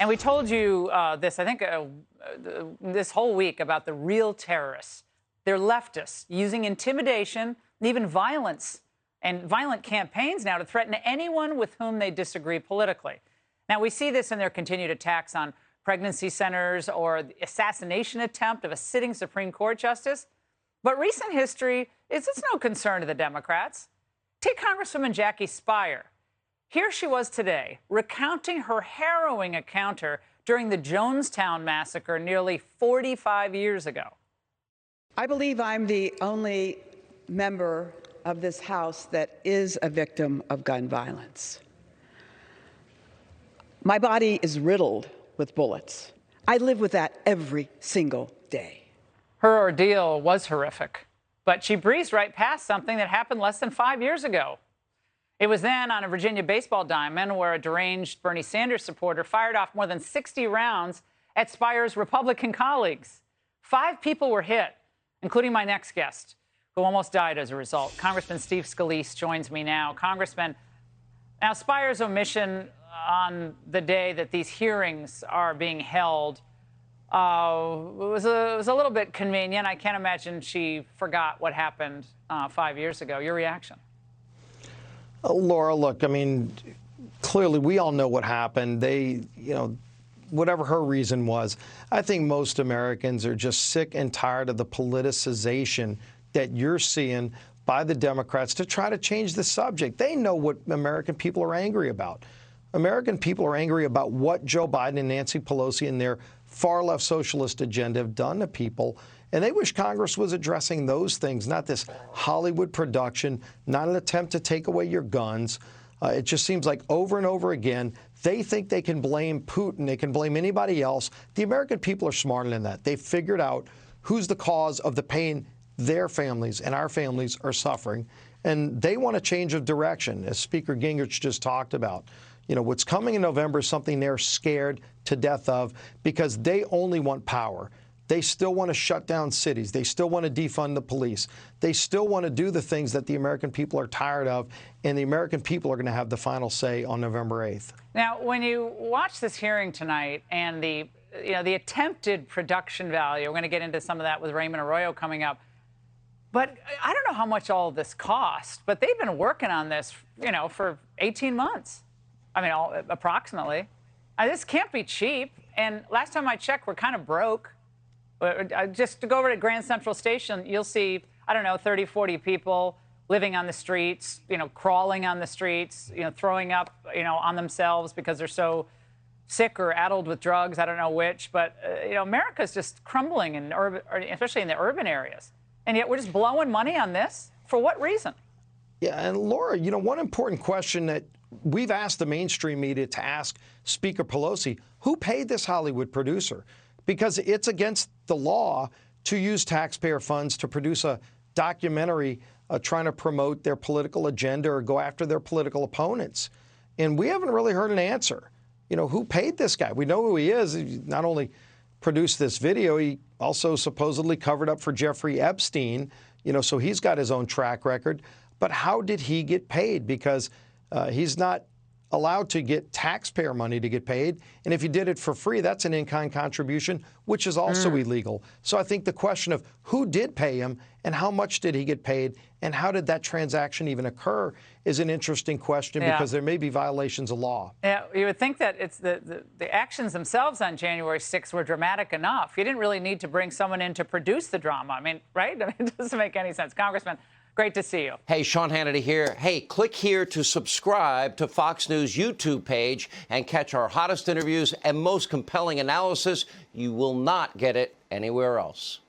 And we told you this, I think, this whole week about the real terrorists. They're leftists using intimidation and even violence and violent campaigns now to threaten anyone with whom they disagree politically. Now, we see this in their continued attacks on pregnancy centers or the assassination attempt of a sitting Supreme Court justice. But recent history is it's no concern to the Democrats. Take Congresswoman Jackie Speier. Here she was today, recounting her harrowing encounter during the Jonestown massacre nearly 45 years ago. I believe I'm the only member of this House that is a victim of gun violence. My body is riddled with bullets. I live with that every single day. Her ordeal was horrific, but she breezed right past something that happened less than 5 years ago. It was then on a Virginia baseball diamond where a deranged Bernie Sanders supporter fired off more than 60 rounds at Speier's Republican colleagues. 5 people were hit, including my next guest, who almost died as a result. Congressman Steve Scalise joins me now. Congressman, now Speier's omission on the day that these hearings are being held was a little bit convenient. I can't imagine she forgot what happened 5 years ago. Your reaction? Laura, look, I mean, clearly we all know what happened. Whatever her reason was, I think most Americans are just sick and tired of the politicization that you're seeing by the Democrats to try to change the subject. They know what American people are angry about. American people are angry about what Joe Biden and Nancy Pelosi and their far-left socialist agenda have done to people. And they wish Congress was addressing those things, not this Hollywood production, not an attempt to take away your guns. It just seems like over and over again, they think they can blame Putin. They can blame anybody else. The American people are smarter than that. They've figured out who's the cause of the pain their families and our families are suffering. And they want a change of direction, as Speaker Gingrich just talked about. You know, what's coming in November is something they're scared to death of because they only want power. They still want to shut down cities. They still want to defund the police. They still want to do the things that the American people are tired of, and the American people are going to have the final say on November 8th. Now, when you watch this hearing tonight and the attempted production value, we're going to get into some of that with Raymond Arroyo coming up. But I don't know how much all of this cost, but they've been working on this, for 18 months. I mean, approximately. This can't be cheap. And last time I checked, we're kind of broke. Just to go over to Grand Central Station, you'll see, 30, 40 people living on the streets, crawling on the streets, throwing up, on themselves because they're so sick or addled with drugs. I don't know which. But, America's just crumbling, especially in the urban areas. And yet we're just blowing money on this? For what reason? Yeah, and Laura, one important question that we've asked the mainstream media to ask Speaker Pelosi, who paid this Hollywood producer? Because it's against the law to use taxpayer funds to produce a documentary trying to promote their political agenda or go after their political opponents. And we haven't really heard an answer. Who paid this guy? We know who he is. He not only produced this video, he also supposedly covered up for Jeffrey Epstein, so he's got his own track record. But how did he get paid? Because he's not allowed to get taxpayer money to get paid. And if he did it for free, that's an in-kind contribution, which is also illegal. So I think the question of who did pay him and how much did he get paid and how did that transaction even occur is an interesting question because there may be violations of law. Yeah, you would think that it's the actions themselves on January 6th were dramatic enough. You didn't really need to bring someone in to produce the drama. I mean, right? It doesn't make any sense. Congressman, great to see you. Hey, Sean Hannity here. Hey, click here to subscribe to Fox News YouTube page and catch our hottest interviews and most compelling analysis. You will not get it anywhere else.